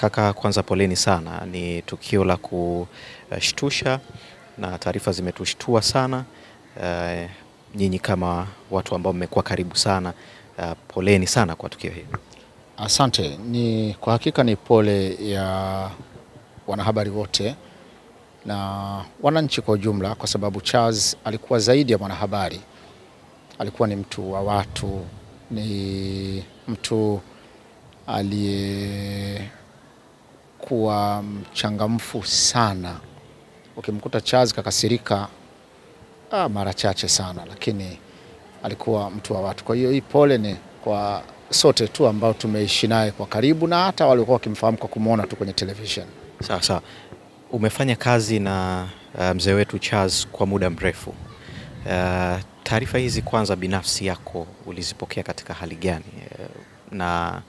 Kaka, kwanza poleni sana. Ni tukio la kushtusha na taarifa zimetushtua sana. Nyinyi kama watu ambao mmekuwa karibu sana, poleni sana kwa tukio hili. Asante. Kwa hakika ni pole ya wanahabari wote na wananchi kwa ujumla, kwa sababu Charles alikuwa zaidi ya mwanahabari. Alikuwa ni mtu wa watu, ni mtu aliyekuwa mchangamfu sana. Ukimkuta Charles kakasirika mara chache sana, lakini alikuwa mtu wa watu. Kwa hiyo hii pole ni kwa sote tu ambao tumeishi naye kwa karibu na hata walikuwa wakimfahamu kwa kumuona tu kwenye television. Sawa. Umefanya kazi na mzee wetu Charles kwa muda mrefu. Taarifa hizi kwanza binafsi yako ulizipokea katika hali gani? Na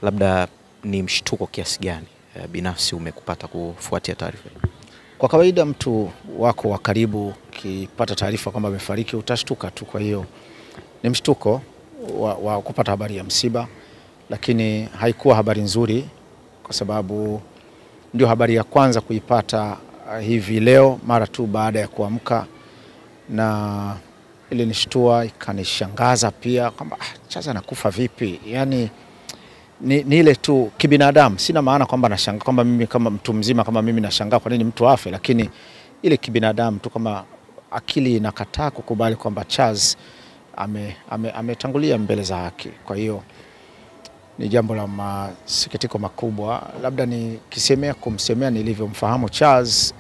labda ni mshtuko kiasi gani binafsi umekupata kufuatia taarifa? Kwa kawaida mtu wako wa karibu kipata taarifa kwamba amefariki utashtuka tu. Kwa hiyo ni mshtuko wa kupata habari ya msiba, lakini haikuwa habari nzuri kwa sababu ndio habari ya kwanza kuipata hivi leo mara tu baada ya kuamka, na ile nishtua ikanishangaza pia kwamba Charles anakufa vipi? Yani ni ile tu kibinadamu. Sina maana kwamba nashangaa kwamba mimi kama mtu mzima kama mimi nashangaa kwa nini mtu afe, lakini ile kibinadamu tu kama akili inakataa kukubali kwamba Charles ametangulia mbele za haki. Kwa hiyo ni jambo la masikitiko makubwa. Labda kumsemea nilivyomfahamu Charles,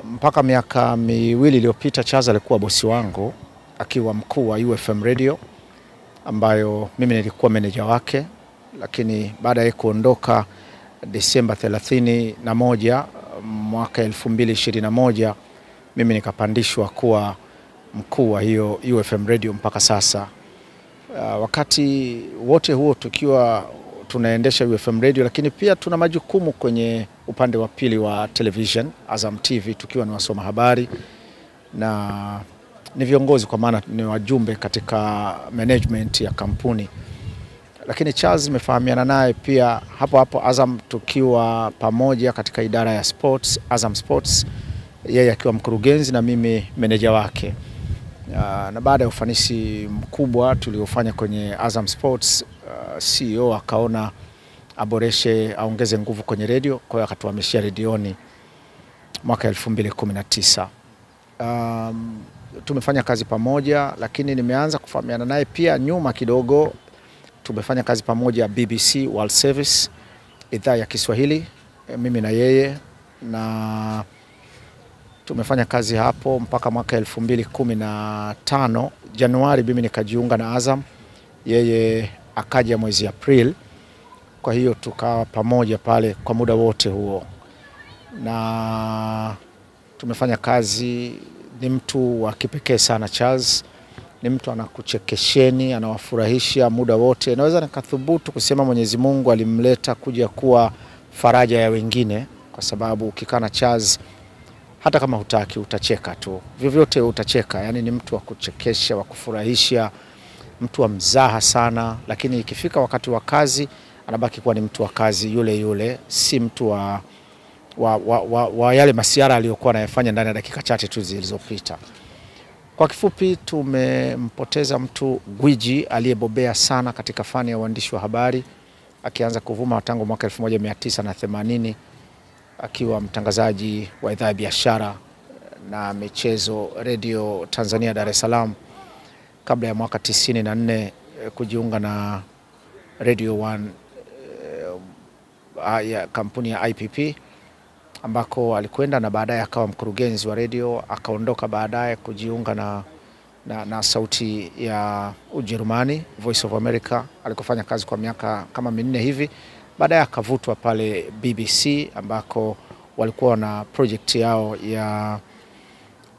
mpaka miaka miwili iliyopita Charles alikuwa bosi wangu akiwa mkuu wa UFM Radio, ambayo mimi nilikuwa meneja wake, lakini baada ya kuondoka Desemba 31 mwaka 2021 mimi nikapandishwa kuwa mkuu wa hiyo UFM Radio mpaka sasa. Wakati wote huo tukiwa tunaendesha UFM Radio, lakini pia tuna majukumu kwenye upande wa pili wa television Azam TV, tukiwa ni wasoma habari na ni viongozi, kwa maana ni wajumbe katika management ya kampuni. Lakini Charles nimefahamiana naye pia hapo Azam, tukiwa pamoja katika idara ya sports, Azam Sports, yeye akiwa mkurugenzi na mimi meneja wake. Na baada ya ufanisi mkubwa tuliofanya kwenye Azam Sports, CEO akaona aboreshe, aongeze nguvu kwenye radio, kwa hiyo akatuhamishia redioni mwaka 2019. Tumefanya kazi pamoja, lakini nimeanza kufahamiana naye pia nyuma kidogo. Tumefanya kazi pamoja BBC World Service, idhaa ya Kiswahili, mimi na yeye, na tumefanya kazi hapo mpaka mwaka 2015 Januari mimi nikajiunga na Azam, yeye akaja mwezi April. Kwa hiyo tukawa pamoja pale kwa muda wote huo, na tumefanya kazi. Ni mtu wa kipekee sana Charles, ni mtu anakuchekesheni, anawafurahisha muda wote. Naweza nikathubutu kusema Mwenyezi Mungu alimleta kuja kuwa faraja ya wengine, kwa sababu ukikaa na Charles hata kama hutaki utacheka tu, vyovyote utacheka. Yani ni mtu wa kuchekesha, wa kufurahisha, mtu wa mzaha sana, lakini ikifika wakati wa kazi anabaki kuwa ni mtu wa kazi yule yule, si mtu wa yale masiara aliyokuwa anayafanya ndani ya dakika chache tu zilizopita. Kwa kifupi, tumempoteza mtu gwiji aliyebobea sana katika fani ya uandishi wa habari, akianza kuvuma tangu mwaka 1980 akiwa mtangazaji wa idhaa ya biashara na michezo Radio Tanzania Dar es Salaam, kabla ya mwaka 94 kujiunga na Radio 1 ya kampuni ya IPP, ambako alikwenda na baadaye akawa mkurugenzi wa radio. Akaondoka baadaye kujiunga na sauti ya Ujerumani, Voice of America, alikofanya kazi kwa miaka kama 4 hivi. Baadaye akavutwa pale BBC, ambako walikuwa na project yao ya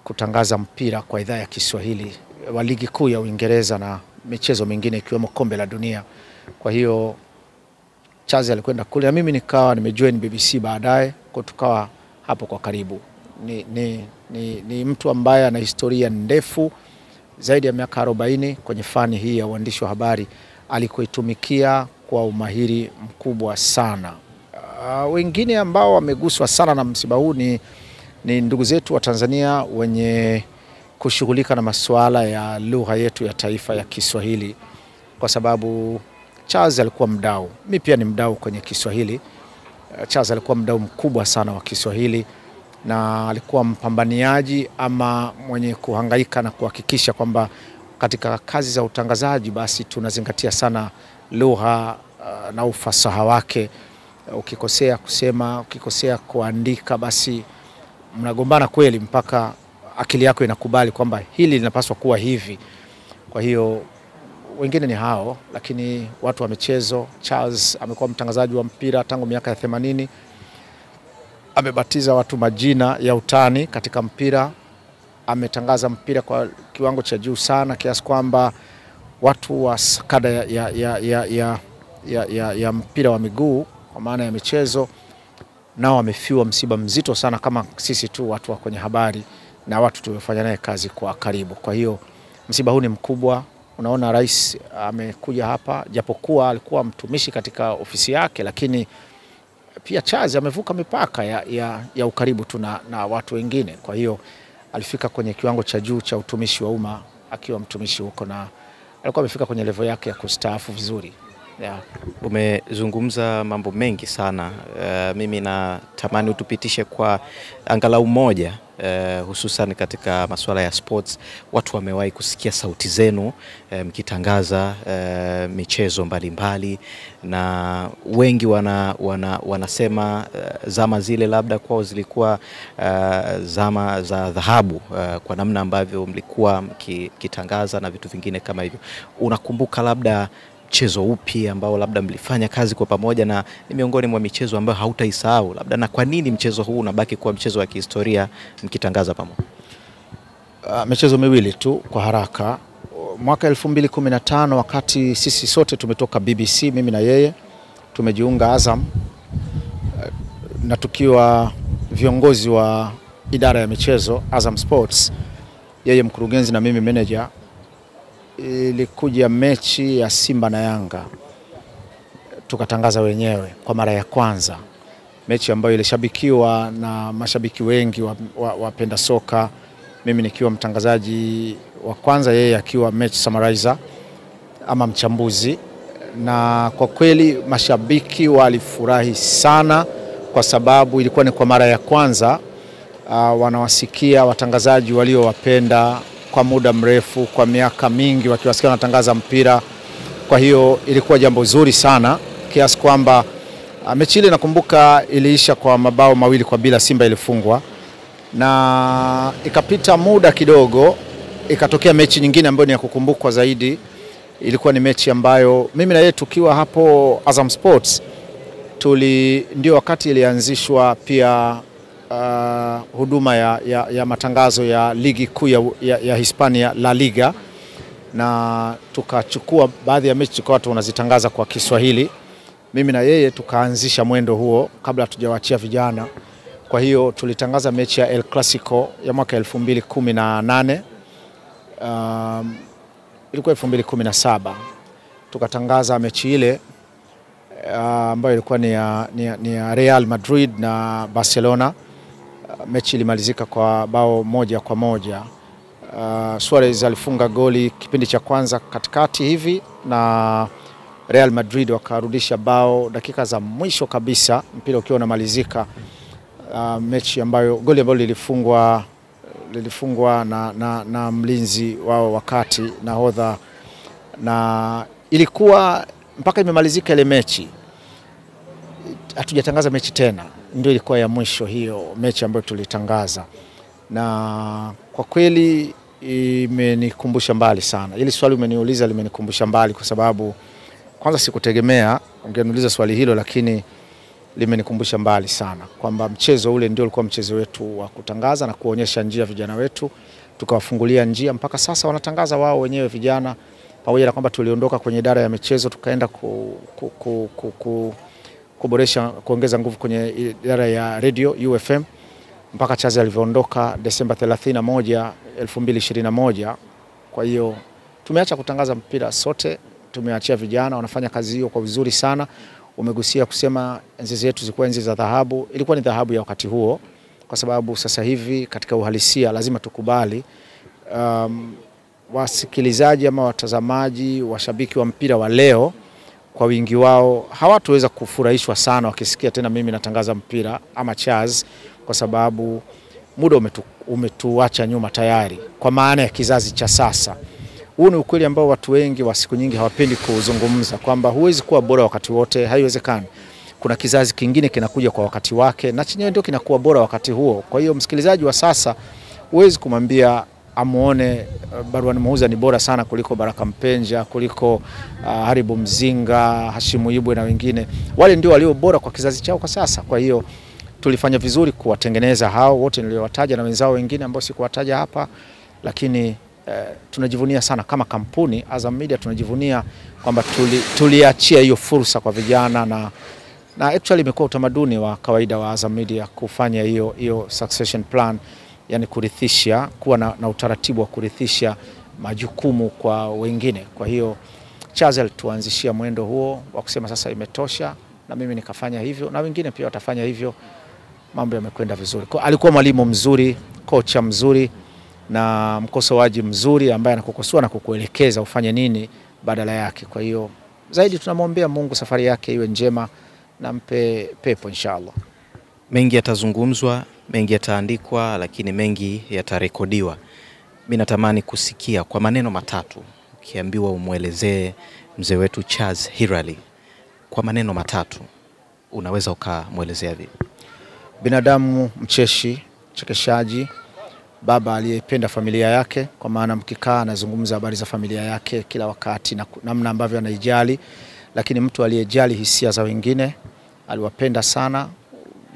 kutangaza mpira kwa idhaa ya Kiswahili wa ligi kuu ya Uingereza na michezo mingine ikiwemo kombe la dunia. Kwa hiyo Charles alikwenda kule na mimi nikawa nimejoin BBC baadaye, kwa tukawa hapo kwa karibu. Ni mtu ambaye ana historia ndefu zaidi ya miaka 40 kwenye fani hii ya uandishi wa habari, alikoitumikia kwa umahiri mkubwa sana. Wengine ambao wameguswa sana na msiba huu ni ndugu zetu wa Tanzania wenye kushughulika na masuala ya lugha yetu ya taifa ya Kiswahili, kwa sababu Charles alikuwa mdau. Mimi pia ni mdau kwenye Kiswahili. Charles alikuwa mdau mkubwa sana wa Kiswahili na alikuwa mpambaniaji ama mwenye kuhangaika na kuhakikisha kwamba katika kazi za utangazaji basi tunazingatia sana lugha na ufasaha wake. Ukikosea kusema, ukikosea kuandika, basi mnagombana kweli mpaka akili yako inakubali kwamba hili linapaswa kuwa hivi. Kwa hiyo wengine ni hao, lakini watu wa michezo, Charles amekuwa mtangazaji wa mpira tangu miaka ya 80. Amebatiza watu majina ya utani katika mpira. Ametangaza mpira kwa kiwango cha juu sana kiasi kwamba watu wa kada ya mpira wa miguu kwa maana ya michezo nao wamefiwa msiba mzito sana kama sisi tu watu wa kwenye habari na watu tumefanya naye kazi kwa karibu. Kwa hiyo msiba huu ni mkubwa. Unaona rais amekuja hapa, japokuwa alikuwa mtumishi katika ofisi yake, lakini pia Charles amevuka mipaka ya ukaribu tu na watu wengine. Kwa hiyo alifika kwenye kiwango cha juu cha utumishi wa umma akiwa mtumishi huko, na alikuwa amefika kwenye level yake ya kustaafu vizuri. Yeah. Umezungumza mambo mengi sana. Mimi natamani utupitishe kwa angalau moja, hususan katika masuala ya sports. Watu wamewahi kusikia sauti zenu mkitangaza michezo mbalimbali, na wengi wanasema zama zile labda kwao zilikuwa zama za dhahabu, kwa namna ambavyo mlikuwa mkitangaza na vitu vingine kama hivyo. Unakumbuka labda mchezo upi ambao labda mlifanya kazi kwa pamoja na ni miongoni mwa michezo ambayo hautaisahau labda, na kwa nini mchezo huu unabaki kuwa mchezo wa kihistoria mkitangaza pamoja? Michezo miwili tu kwa haraka. Mwaka 2015 wakati sisi sote tumetoka BBC, mimi na yeye tumejiunga Azam, na tukiwa viongozi wa idara ya michezo Azam Sports, yeye mkurugenzi na mimi manager. Ilikuja mechi ya Simba na Yanga, tukatangaza wenyewe kwa mara ya kwanza, mechi ambayo ilishabikiwa na mashabiki wengi wapenda soka, mimi nikiwa mtangazaji wa kwanza, yeye akiwa match summarizer ama mchambuzi. Na kwa kweli mashabiki walifurahi sana kwa sababu ilikuwa ni kwa mara ya kwanza wanawasikia watangazaji waliowapenda kwa muda mrefu, kwa miaka mingi wakiwasikia wanatangaza mpira. Kwa hiyo ilikuwa jambo zuri sana kiasi kwamba mechi ile nakumbuka iliisha kwa mabao 2-0, Simba ilifungwa. Na ikapita muda kidogo ikatokea mechi nyingine ambayo ni ya kukumbukwa zaidi. Ilikuwa ni mechi ambayo mimi na yeye tukiwa hapo Azam Sports ndio wakati ilianzishwa pia huduma ya matangazo ya ligi kuu ya Hispania, La Liga, na tukachukua baadhi ya mechi kwa watu wanazitangaza kwa Kiswahili. Mimi na yeye tukaanzisha mwendo huo kabla hatujawaachia vijana. Kwa hiyo tulitangaza mechi ya El Clasico ya mwaka 2018, ilikuwa 2017 tukatangaza mechi ile ambayo ilikuwa ni ya Real Madrid na Barcelona. Mechi ilimalizika kwa bao 1-1. Suarez alifunga goli kipindi cha kwanza katikati hivi, na Real Madrid wakarudisha bao dakika za mwisho kabisa, mpira ukiwa unamalizika. Mechi ambayo goli ambalo lilifungwa na mlinzi wao wakati nahodha, na ilikuwa mpaka imemalizika ile mechi hatujatangaza mechi tena, ndio ilikuwa ya mwisho hiyo mechi ambayo tulitangaza. Na kwa kweli imenikumbusha mbali sana. Ili swali umeniuliza limenikumbusha mbali kwa sababu kwanza sikutegemea ungeniuliza swali hilo, lakini limenikumbusha mbali sana kwamba mchezo ule ndio ulikuwa mchezo wetu wa kutangaza na kuonyesha njia vijana wetu, tukawafungulia njia mpaka sasa wanatangaza wao wenyewe vijana, pamoja na kwamba tuliondoka kwenye idara ya michezo tukaenda kuboresha, kuongeza nguvu kwenye idara ya radio UFM mpaka Chazi alivyoondoka Desemba 31, 2021. Kwa hiyo tumeacha kutangaza mpira sote tumeachia vijana wanafanya kazi hiyo kwa vizuri sana. Umegusia kusema enzi zetu zilikuwa enzi za dhahabu. Ilikuwa ni dhahabu ya wakati huo, kwa sababu sasa hivi katika uhalisia lazima tukubali wasikilizaji ama watazamaji, washabiki wa mpira wa leo kwa wingi wao hawatuweza kufurahishwa sana wakisikia tena mimi natangaza mpira ama Charles, kwa sababu muda umetuacha nyuma tayari kwa maana ya kizazi cha sasa. Huu ni ukweli ambao watu wengi wa siku nyingi hawapendi kuzungumza, kwamba huwezi kuwa bora wakati wote, haiwezekani. Kuna kizazi kingine kinakuja kwa wakati wake na chenyewe ndio kinakuwa bora wakati huo. Kwa hiyo msikilizaji wa sasa huwezi kumwambia amuone Barwan Muhuza ni bora sana kuliko Baraka Mpenja, kuliko Haribu Mzinga, Hashimu Ibwe na wengine. Wale ndio walio bora kwa kizazi chao kwa sasa. Kwa hiyo tulifanya vizuri kuwatengeneza hao wote niliowataja na wenzao wengine ambao sikuwataja hapa, lakini tunajivunia sana kama kampuni Azam Media, tunajivunia kwamba tuliachia hiyo fursa kwa vijana, na actually imekuwa utamaduni wa kawaida wa Azam Media kufanya hiyo succession plan, yani kurithisha, kuwa na utaratibu wa kurithisha majukumu kwa wengine. Kwa hiyo Chazel tuanzishia mwendo huo wa kusema sasa imetosha, na mimi nikafanya hivyo na wengine pia watafanya hivyo. Mambo yamekwenda vizuri. Alikuwa mwalimu mzuri, kocha mzuri na mkosoaji mzuri ambaye anakukosoa na kukuelekeza ufanye nini badala yake. Kwa hiyo zaidi tunamwombea Mungu safari yake iwe njema na mpe pepo inshallah. Mengi yatazungumzwa, mengi yataandikwa, lakini mengi yatarekodiwa. Mimi natamani kusikia kwa maneno matatu, ukiambiwa umuelezee mzee wetu Charles Hilary kwa maneno matatu, unaweza ukamuelezea vipi? Binadamu mcheshi, chekeshaji, baba aliyependa familia yake, kwa maana mkikaa anazungumza habari za familia yake kila wakati na namna ambavyo anaijali, lakini mtu aliyejali hisia za wengine, aliwapenda sana,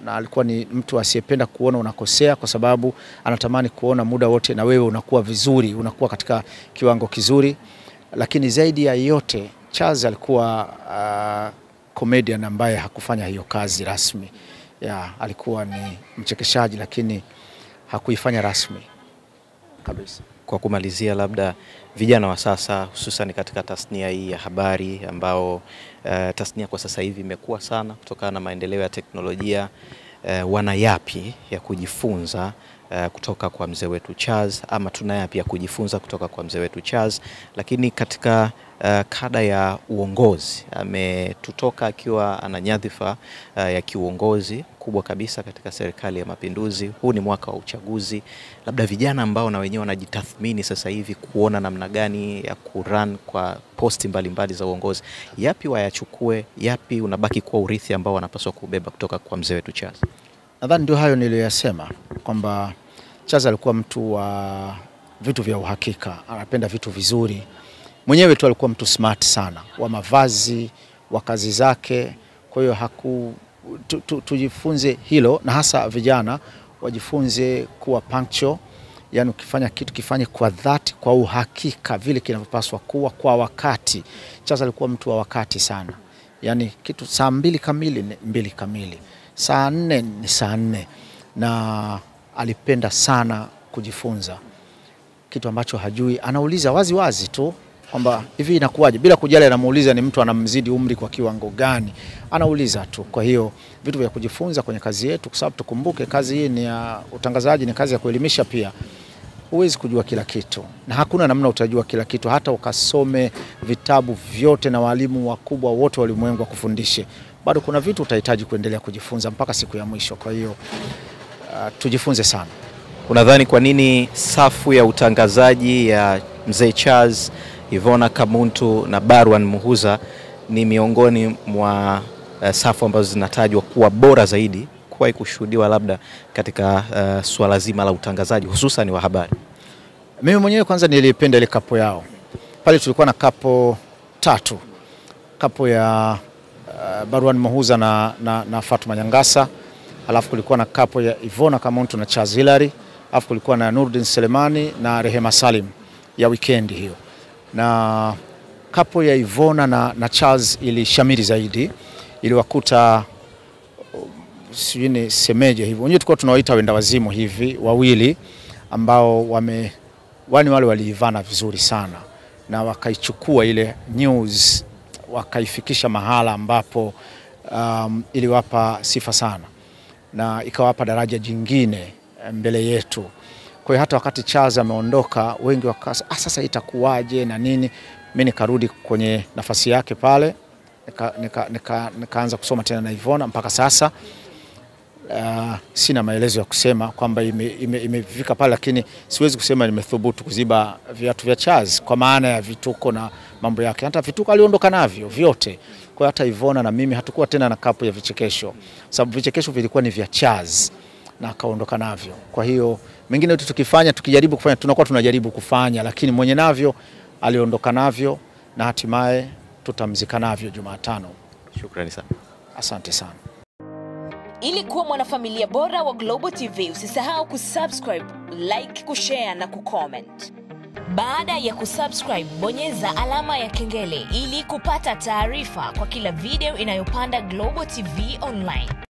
na alikuwa ni mtu asiyependa kuona unakosea, kwa sababu anatamani kuona muda wote na wewe unakuwa vizuri, unakuwa katika kiwango kizuri. Lakini zaidi ya yote Charles alikuwa comedian ambaye hakufanya hiyo kazi rasmi. Alikuwa ni mchekeshaji lakini hakuifanya rasmi kabisa. Kwa kumalizia, labda vijana wa sasa hususan katika tasnia hii ya habari ambao tasnia kwa sasa hivi imekuwa sana kutokana na maendeleo ya teknolojia, wana yapi ya kujifunza kutoka kwa mzee wetu Charles, ama tuna yapi ya kujifunza kutoka kwa mzee wetu Charles? Lakini katika kada ya uongozi ametutoka akiwa ana nyadhifa ya kiuongozi kubwa kabisa katika serikali ya Mapinduzi. Huu ni mwaka wa uchaguzi. Labda vijana ambao na wenyewe wanajitathmini sasa hivi kuona namna gani ya kurun kwa posti mbalimbali za uongozi, yapi wayachukue, yapi unabaki kuwa urithi ambao wanapaswa kubeba kutoka kwa mzee wetu Charles? Nadhani ndio hayo niliyosema, kwamba Charles alikuwa mtu wa vitu vya uhakika, anapenda vitu vizuri. Mwenyewe tu alikuwa mtu smart sana wa mavazi, wa kazi zake. Kwa hiyo tujifunze hilo, na hasa vijana wajifunze kuwa punctual, yani ukifanya kitu kifanye kwa dhati, kwa uhakika vile kinavyopaswa kuwa, kwa wakati. Charles alikuwa mtu wa wakati sana. Yani kitu saa 2 kamili ni 2 kamili, saa 4 ni saa 4, na alipenda sana kujifunza. Kitu ambacho hajui anauliza wazi wazi tu kwamba hivi inakuwaje, bila kujali anamuuliza ni mtu anamzidi umri kwa kiwango gani, anauliza tu. Kwa hiyo vitu vya kujifunza kwenye kazi yetu, kwa sababu tukumbuke kazi hii ni ya utangazaji, ni kazi ya kuelimisha pia. Huwezi kujua kila kitu na hakuna namna utajua kila kitu, hata ukasome vitabu vyote na walimu wakubwa wote walimwengu wakufundishe, bado kuna vitu utahitaji kuendelea kujifunza mpaka siku ya mwisho. Kwa hiyo tujifunze sana. Unadhani kwa nini safu ya utangazaji ya mzee Charles, Ivona Kamuntu na Barwan Muhuza ni miongoni mwa safu ambazo zinatajwa kuwa bora zaidi kuwahi kushuhudiwa labda katika swala zima la utangazaji hususan wa habari? Mimi mwenyewe kwanza nilipenda ile kapo yao. Pale tulikuwa na kapo 3. Kapo ya Barwan Muhuza na Fatuma Nyangasa, alafu kulikuwa na kapo ya Ivona Kamuntu na Charles Hilary, alafu kulikuwa na Nurdin Selemani na Rehema Salim ya weekend hiyo. Na kapo ya Ivona na Charles ilishamiri zaidi, iliwakuta sijui semeje hivyo. Wenyewe tulikuwa tunawaita wenda wazimu hivi wawili ambao wale waliivana vizuri sana. na wakaichukua ile news wakaifikisha mahala ambapo iliwapa sifa sana na ikawapa daraja jingine mbele yetu. Kwa hiyo hata wakati Charles ameondoka, wengi wakasa sasa itakuwaje na nini. Mimi nikarudi kwenye nafasi yake pale, nikaanza kusoma tena na Ivona mpaka sasa. Sina maelezo ya kusema kwamba imefika pale, lakini siwezi kusema nimethubutu kuziba viatu vya Charles kwa maana ya vituko na mambo yake. Hata vituko aliondoka navyo vyote. Kwa hata Ivona na mimi hatukuwa tena na kapu ya vichekesho, sababu vichekesho vilikuwa ni vya Charles na akaondoka navyo. Kwa hiyo mengine yote tukijaribu kufanya, tunakuwa tunajaribu kufanya, lakini mwenye navyo aliondoka navyo na hatimaye tutamzika navyo Jumatano. Shukrani sana. Asante sana. Ili kuwa mwanafamilia bora wa Global TV, usisahau kusubscribe, like, kushare na kucomment. Baada ya kusubscribe, bonyeza alama ya kengele ili kupata taarifa kwa kila video inayopanda Global TV Online.